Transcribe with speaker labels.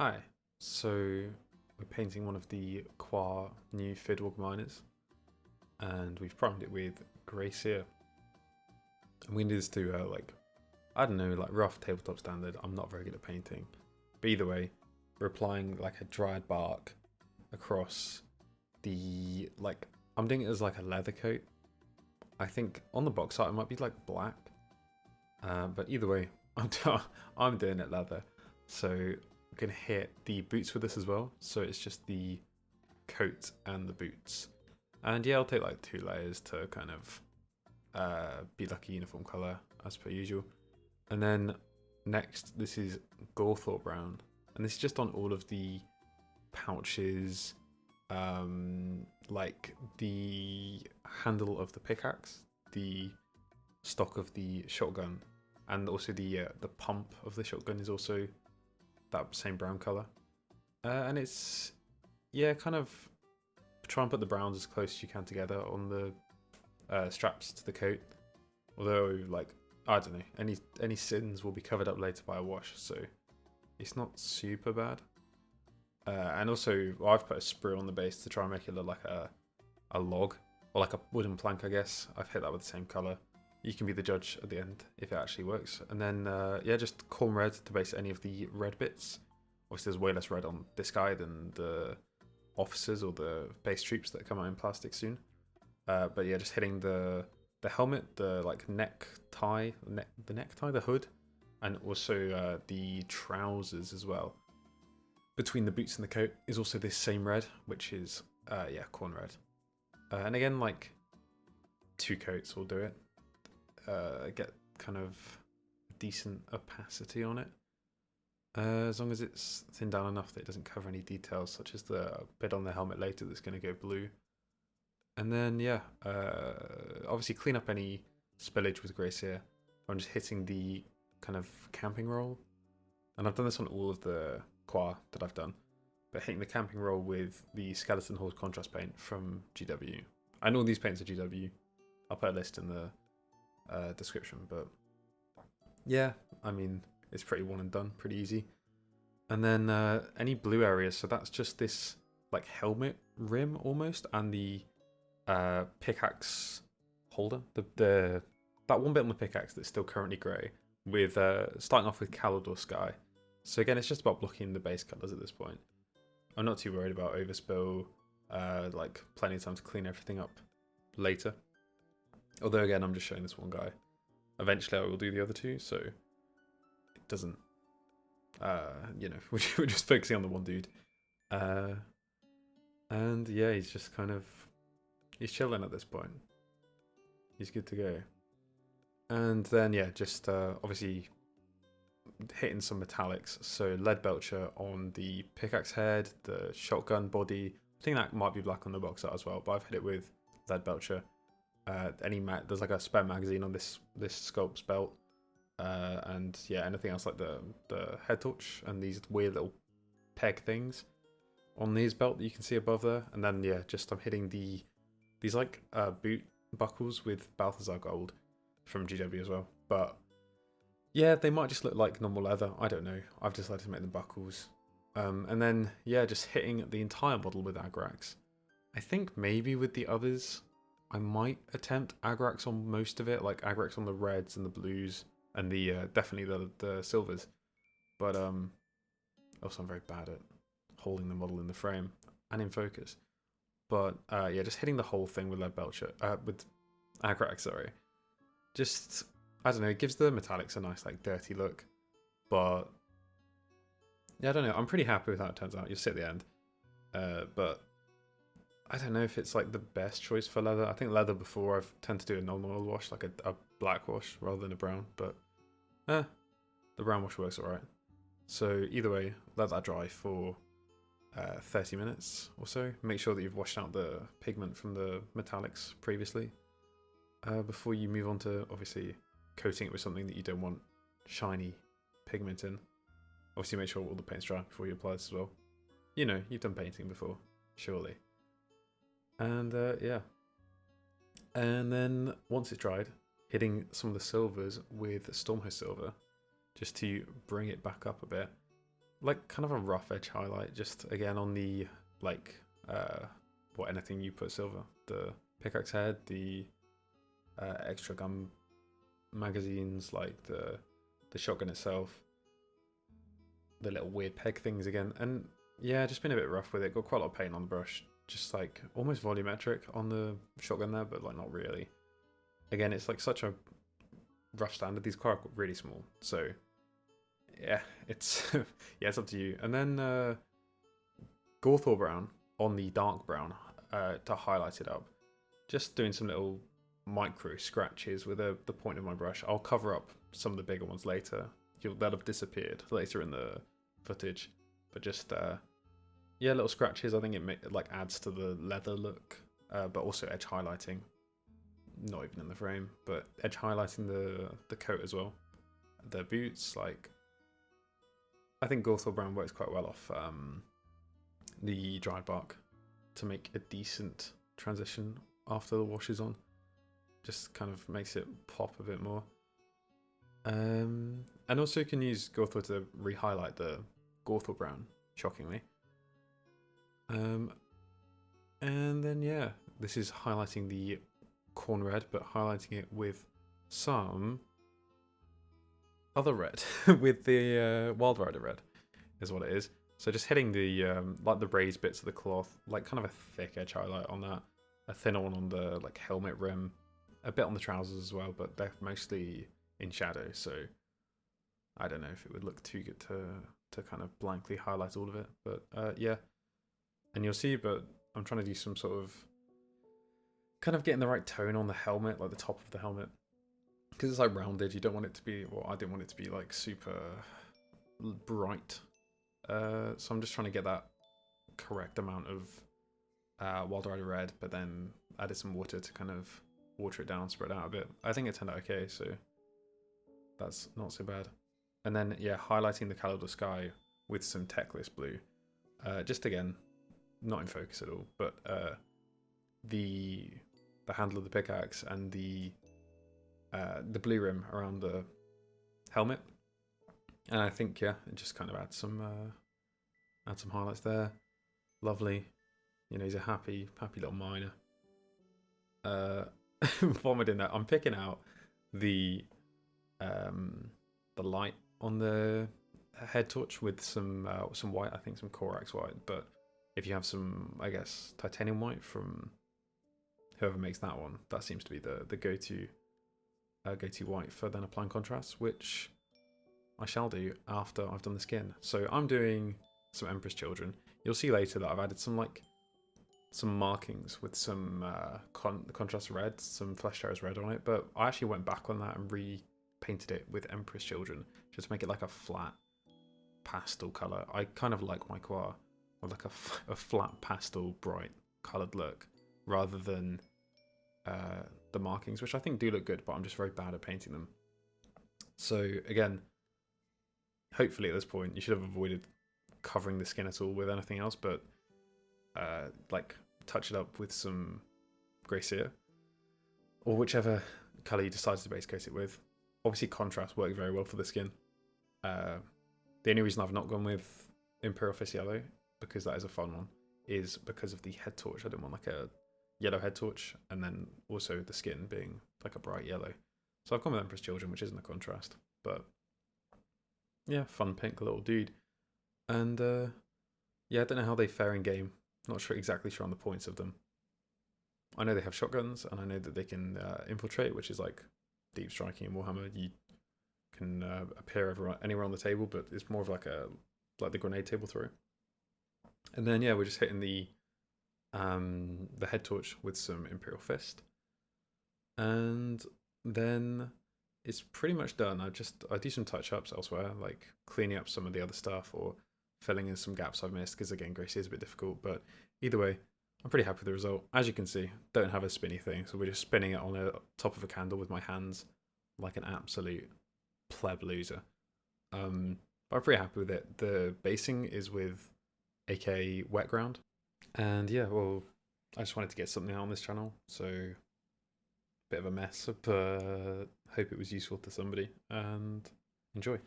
Speaker 1: Hi, so we're painting one of the Quar new Fidwog miners, and we've primed it with grey Seer. And we need this to I don't know, like rough tabletop standard. I'm not very good at painting, but either way, we're applying like a Dryad bark across the I'm doing it as like a leather coat. I think on the box art it might be like black, but either way, I'm doing it leather. So I'm going to hit the boots with this as well. So it's just the coat and the boots. And yeah, I'll take like 2 layers to kind of be like a uniform colour as per usual. And then next, this is Gorthor Brown. And this is just on all of the pouches, like the handle of the pickaxe, the stock of the shotgun, and also the pump of the shotgun is also that same brown color. And it's, yeah, kind of try and put the browns as close as you can together on the straps to the coat. Although, like, I don't know, any sins will be covered up later by a wash, so it's not super bad. And also, I've put a sprue on the base to try and make it look like a log, or like a wooden plank, I guess. I've hit that with the same color. You can be the judge at the end if it actually works. And then, yeah, just Khorne Red to base any of the red bits. Obviously, there's way less red on this guy than the officers or the base troops that come out in plastic soon. But yeah, just hitting the helmet, the like necktie, the hood, and also the trousers as well. Between the boots and the coat is also this same red, which is, yeah, Khorne Red. And again, like 2 coats will do it. Get kind of decent opacity on it, as long as it's thinned down enough that it doesn't cover any details, such as the bit on the helmet later that's going to go blue. And then yeah, obviously clean up any spillage with grey Seer. I'm just hitting the kind of camping roll, and I've done this on all of the Quar that I've done, but hitting the camping roll with the Skeleton Horde contrast paint from GW. I know these paints are GW. I'll put a list in the description, but yeah, I mean, it's pretty one and done, pretty easy. And then any blue areas, so that's just this like helmet rim almost, and the pickaxe holder, the that one bit on the pickaxe that's still currently grey, with starting off with Caledor Sky. So again, it's just about blocking the base colours at this point. I'm not too worried about overspill, like plenty of time to clean everything up later. Although again, I'm just showing this one guy. Eventually I will do the other 2, so it doesn't, you know, we're just focusing on the one dude. And yeah, he's just kind of, he's chilling at this point. He's good to go. And then yeah, just obviously hitting some metallics. So Leadbelcher on the pickaxe head, the shotgun body. I think that might be black on the box art as well, but I've hit it with Leadbelcher. There's like a spare magazine on this sculpt's belt, and yeah, anything else like the head torch and these weird little peg things on these belt that you can see above there. And then yeah, just I'm hitting these like boot buckles with Bathasar Gold from GW as well. But yeah, they might just look like normal leather, I don't know. I've decided to make them buckles. And then yeah, just hitting the entire model with Agrax. I think maybe with the others I might attempt Agrax on most of it, like Agrax on the reds and the blues, and the definitely the silvers. But also I'm very bad at holding the model in the frame and in focus. But yeah, just hitting the whole thing with Leadbelcher, with Agrax, sorry. Just, I don't know, it gives the metallics a nice like dirty look. But yeah, I don't know, I'm pretty happy with how it turns out. You'll see at the end. But I don't know if it's like the best choice for leather. I think leather before I've tend to do a non-oil wash, like a black wash rather than a brown, but the brown wash works alright. So either way, let that dry for 30 minutes or so. Make sure that you've washed out the pigment from the metallics previously before you move on to obviously coating it with something that you don't want shiny pigment in. Obviously make sure all the paint's dry before you apply this as well. You know, you've done painting before, surely. And yeah, and then once it's dried, hitting some of the silvers with Stormhost Silver just to bring it back up a bit. like kind of a rough edge highlight, just again on the like what anything you put silver, the pickaxe head, the extra gun magazines, like the shotgun itself, the little weird peg things again, and yeah, just been a bit rough with it. Got quite a lot of paint on the brush, just like almost volumetric on the shotgun there, but like not really. Again, it's like such a rough standard. These are really small, so yeah, it's yeah, it's up to you. And then Gorthor Brown on the dark brown to highlight it up. Just doing some little micro scratches with the point of my brush. I'll cover up some of the bigger ones later. They'll have disappeared later in the footage, but just yeah, little scratches. I think it like adds to the leather look, but also edge highlighting. Not even in the frame, but edge highlighting the coat as well. The boots, like I think Gorthor Brown works quite well off the dried bark to make a decent transition after the wash is on. Just kind of makes it pop a bit more. And also you can use Gorthor to re-highlight the Gorthor Brown, shockingly. And then yeah, this is highlighting the Khorne Red, but highlighting it with some other red, with the Wild Rider Red, is what it is. So just hitting the like the raised bits of the cloth, like kind of a thick edge highlight on that, a thinner one on the like helmet rim, a bit on the trousers as well, but they're mostly in shadow, so I don't know if it would look too good to kind of blankly highlight all of it, but yeah, and you'll see. But I'm trying to do some sort of kind of getting the right tone on the helmet, like the top of the helmet, because it's like rounded. You don't want it to be, well, I didn't want it to be like super bright, so I'm just trying to get that correct amount of Wild Rider Red, but then added some water to kind of water it down, spread it out a bit. I think it turned out okay, so that's not so bad. And then yeah, highlighting the Caledor Sky with some Teclis Blue, just again not in focus at all, but the handle of the pickaxe and the blue rim around the helmet, and I think yeah, it just kind of adds some highlights there. Lovely, you know, he's a happy little miner. While we're doing that, I'm picking out the light on the head torch with some white, I think some Corax White, but if you have some, I guess, titanium white from whoever makes that one, that seems to be the go-to white for then applying contrast, which I shall do after I've done the skin. So I'm doing some Emperor's Children. You'll see later that I've added some markings with some contrast red, some Flesh Tearers red on it, but I actually went back on that and repainted it with Emperor's Children just to make it like a flat pastel colour. I kind of like my Quar with like a flat pastel bright coloured look rather than the markings, which I think do look good, but I'm just very bad at painting them. So again, hopefully at this point you should have avoided covering the skin at all with anything else, but like touch it up with some grey Seer or whichever colour you decide to base coat it with. Obviously contrast works very well for the skin. The only reason I've not gone with Imperial Fist yellow, because that is a fun one, is because of the head torch. I didn't want like a yellow head torch and then also the skin being like a bright yellow. So I've gone with Emperor's Children, which isn't a contrast, but yeah, fun pink little dude. And yeah, I don't know how they fare in game. Not exactly sure on the points of them. I know they have shotguns, and I know that they can infiltrate, which is like deep striking in Warhammer. You can appear anywhere on the table, but it's more of like the grenade table throw. And then yeah, we're just hitting the head torch with some Imperial Fist, and then it's pretty much done. I do some touch ups elsewhere, like cleaning up some of the other stuff or filling in some gaps I've missed, because again, Gracie is a bit difficult, but either way, I'm pretty happy with the result. As you can see, don't have a spinny thing, so we're just spinning it on the top of a candle with my hands like an absolute pleb loser. But I'm pretty happy with it. The basing is with AK Wet Ground, and yeah, well, I just wanted to get something out on this channel, so bit of a mess, but hope it was useful to somebody, and enjoy.